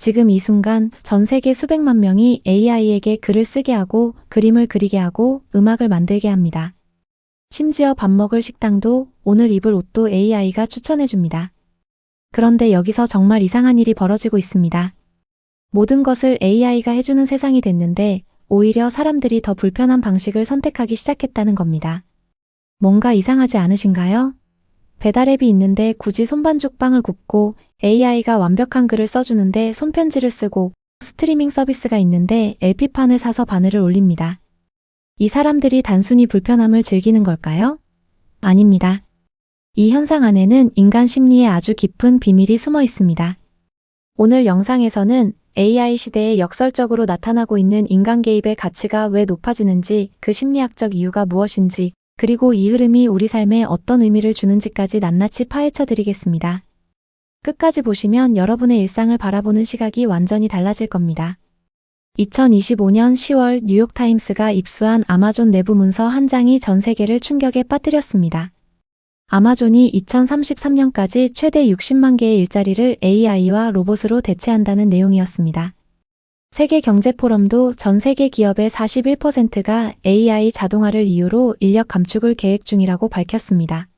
지금 이 순간 전 세계 수백만 명이 AI에게 글을 쓰게 하고 그림을 그리게 하고 음악을 만들게 합니다. 심지어 밥 먹을 식당도 오늘 입을 옷도 AI가 추천해줍니다. 그런데 여기서 정말 이상한 일이 벌어지고 있습니다. 모든 것을 AI가 해주는 세상이 됐는데 오히려 사람들이 더 불편한 방식을 선택하기 시작했다는 겁니다. 뭔가 이상하지 않으신가요? 배달앱이 있는데 굳이 손반죽 빵을 굽고 AI가 완벽한 글을 써주는데 손편지를 쓰고 스트리밍 서비스가 있는데 LP판을 사서 바늘을 올립니다. 이 사람들이 단순히 불편함을 즐기는 걸까요? 아닙니다. 이 현상 안에는 인간 심리에 아주 깊은 비밀이 숨어 있습니다. 오늘 영상에서는 AI 시대에 역설적으로 나타나고 있는 인간 개입의 가치가 왜 높아지는지, 그 심리학적 이유가 무엇인지, 그리고 이 흐름이 우리 삶에 어떤 의미를 주는지까지 낱낱이 파헤쳐 드리겠습니다. 끝까지 보시면 여러분의 일상을 바라보는 시각이 완전히 달라질 겁니다. 2025년 10월 뉴욕타임스가 입수한 아마존 내부 문서 한 장이 전 세계를 충격에 빠뜨렸습니다. 아마존이 2033년까지 최대 60만 개의 일자리를 AI와 로봇으로 대체한다는 내용이었습니다. 세계경제포럼도 전 세계 기업의 41%가 AI 자동화를 이유로 인력 감축을 계획 중이라고 밝혔습니다.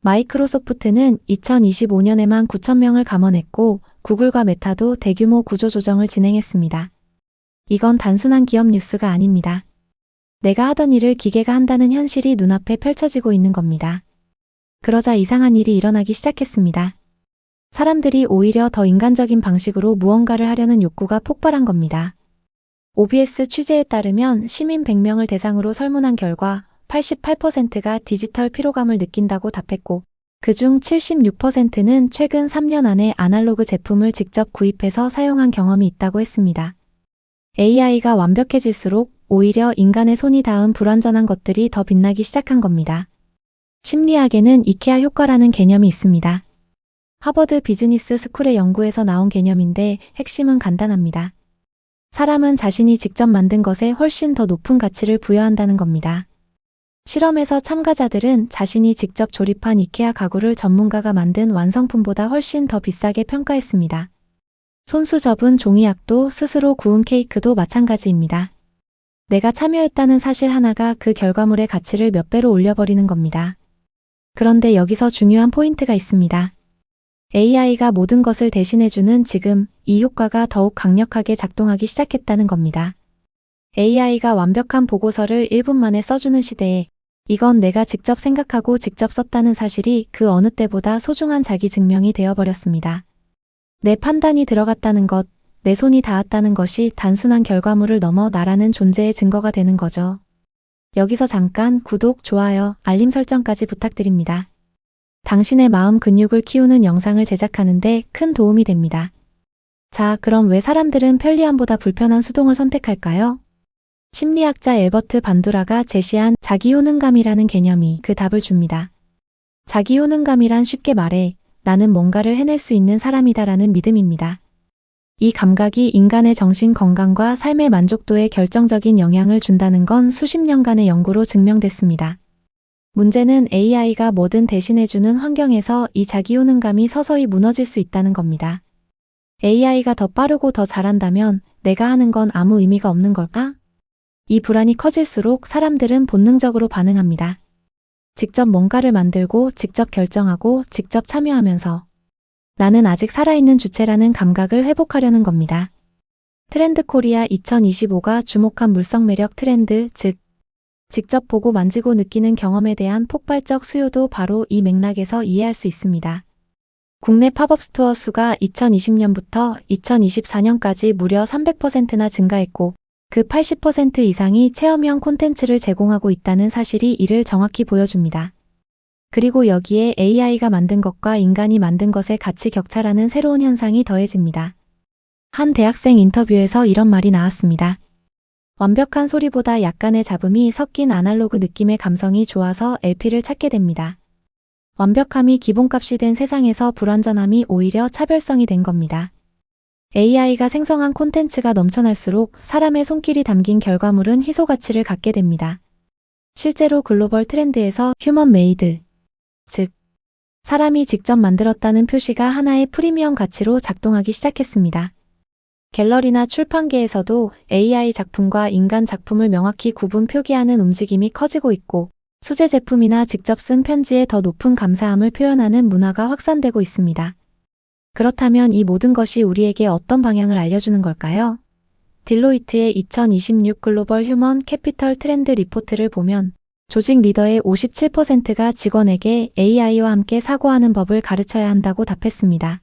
마이크로소프트는 2025년에만 9,000명을 감원했고 구글과 메타도 대규모 구조조정을 진행했습니다. 이건 단순한 기업 뉴스가 아닙니다. 내가 하던 일을 기계가 한다는 현실이 눈앞에 펼쳐지고 있는 겁니다. 그러자 이상한 일이 일어나기 시작했습니다. 사람들이 오히려 더 인간적인 방식으로 무언가를 하려는 욕구가 폭발한 겁니다. OBS 취재에 따르면 시민 100명을 대상으로 설문한 결과 88%가 디지털 피로감을 느낀다고 답했고, 그중 76%는 최근 3년 안에 아날로그 제품을 직접 구입해서 사용한 경험이 있다고 했습니다. AI가 완벽해질수록 오히려 인간의 손이 닿은 불완전한 것들이 더 빛나기 시작한 겁니다. 심리학에는 이케아 효과라는 개념이 있습니다. 하버드 비즈니스 스쿨의 연구에서 나온 개념인데 핵심은 간단합니다. 사람은 자신이 직접 만든 것에 훨씬 더 높은 가치를 부여한다는 겁니다. 실험에서 참가자들은 자신이 직접 조립한 이케아 가구를 전문가가 만든 완성품보다 훨씬 더 비싸게 평가했습니다. 손수 접은 종이약도 스스로 구운 케이크도 마찬가지입니다. 내가 참여했다는 사실 하나가 그 결과물의 가치를 몇 배로 올려버리는 겁니다. 그런데 여기서 중요한 포인트가 있습니다. AI가 모든 것을 대신해주는 지금 이 효과가 더욱 강력하게 작동하기 시작했다는 겁니다. AI가 완벽한 보고서를 1분 만에 써주는 시대에 이건 내가 직접 생각하고 직접 썼다는 사실이 그 어느 때보다 소중한 자기 증명이 되어버렸습니다. 내 판단이 들어갔다는 것, 내 손이 닿았다는 것이 단순한 결과물을 넘어 나라는 존재의 증거가 되는 거죠. 여기서 잠깐 구독, 좋아요, 알림 설정까지 부탁드립니다. 당신의 마음 근육을 키우는 영상을 제작하는데 큰 도움이 됩니다. 자, 그럼 왜 사람들은 편리함보다 불편한 수동을 선택할까요? 심리학자 엘버트 반두라가 제시한 자기효능감이라는 개념이 그 답을 줍니다. 자기효능감이란 쉽게 말해 나는 뭔가를 해낼 수 있는 사람이다라는 믿음입니다. 이 감각이 인간의 정신 건강과 삶의 만족도에 결정적인 영향을 준다는 건 수십 년간의 연구로 증명됐습니다. 문제는 AI가 뭐든 대신해주는 환경에서 이 자기효능감이 서서히 무너질 수 있다는 겁니다. AI가 더 빠르고 더 잘한다면 내가 하는 건 아무 의미가 없는 걸까? 이 불안이 커질수록 사람들은 본능적으로 반응합니다. 직접 뭔가를 만들고 직접 결정하고 직접 참여하면서 나는 아직 살아있는 주체라는 감각을 회복하려는 겁니다. 트렌드 코리아 2025가 주목한 물성 매력 트렌드, 즉 직접 보고 만지고 느끼는 경험에 대한 폭발적 수요도 바로 이 맥락에서 이해할 수 있습니다. 국내 팝업 스토어 수가 2020년부터 2024년까지 무려 300%나 증가했고 그 80% 이상이 체험형 콘텐츠를 제공하고 있다는 사실이 이를 정확히 보여줍니다. 그리고 여기에 AI가 만든 것과 인간이 만든 것의 가치 격차라는 새로운 현상이 더해집니다. 한 대학생 인터뷰에서 이런 말이 나왔습니다. 완벽한 소리보다 약간의 잡음이 섞인 아날로그 느낌의 감성이 좋아서 LP를 찾게 됩니다. 완벽함이 기본값이 된 세상에서 불완전함이 오히려 차별성이 된 겁니다. AI가 생성한 콘텐츠가 넘쳐날수록 사람의 손길이 담긴 결과물은 희소 가치를 갖게 됩니다. 실제로 글로벌 트렌드에서 휴먼 메이드, 즉 사람이 직접 만들었다는 표시가 하나의 프리미엄 가치로 작동하기 시작했습니다. 갤러리나 출판계에서도 AI 작품과 인간 작품을 명확히 구분 표기하는 움직임이 커지고 있고, 수제 제품이나 직접 쓴 편지에 더 높은 감사함을 표현하는 문화가 확산되고 있습니다. 그렇다면 이 모든 것이 우리에게 어떤 방향을 알려주는 걸까요? 딜로이트의 2026 글로벌 휴먼 캐피털 트렌드 리포트를 보면 조직 리더의 57%가 직원에게 AI와 함께 사고하는 법을 가르쳐야 한다고 답했습니다.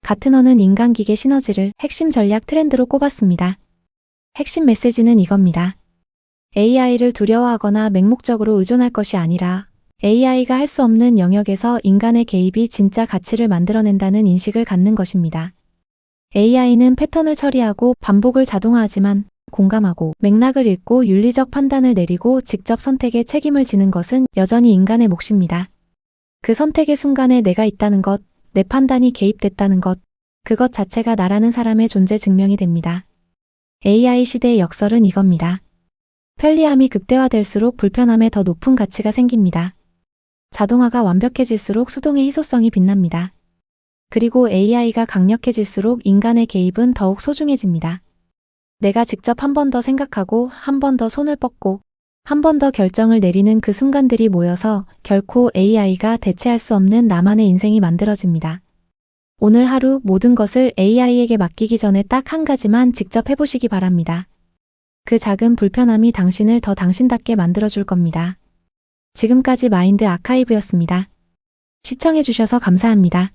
가트너는 인간-기계 시너지를 핵심 전략 트렌드로 꼽았습니다. 핵심 메시지는 이겁니다. AI를 두려워하거나 맹목적으로 의존할 것이 아니라 AI가 할 수 없는 영역에서 인간의 개입이 진짜 가치를 만들어낸다는 인식을 갖는 것입니다. AI는 패턴을 처리하고 반복을 자동화하지만 공감하고 맥락을 읽고 윤리적 판단을 내리고 직접 선택에 책임을 지는 것은 여전히 인간의 몫입니다. 그 선택의 순간에 내가 있다는 것, 내 판단이 개입됐다는 것, 그것 자체가 나라는 사람의 존재 증명이 됩니다. AI 시대의 역설은 이겁니다. 편리함이 극대화될수록 불편함에 더 높은 가치가 생깁니다. 자동화가 완벽해질수록 수동의 희소성이 빛납니다. 그리고 AI가 강력해질수록 인간의 개입은 더욱 소중해집니다. 내가 직접 한 번 더 생각하고 한 번 더 손을 뻗고 한 번 더 결정을 내리는 그 순간들이 모여서 결코 AI가 대체할 수 없는 나만의 인생이 만들어집니다. 오늘 하루 모든 것을 AI에게 맡기기 전에 딱 한 가지만 직접 해보시기 바랍니다. 그 작은 불편함이 당신을 더 당신답게 만들어줄 겁니다. 지금까지 마인드 아카이브였습니다. 시청해주셔서 감사합니다.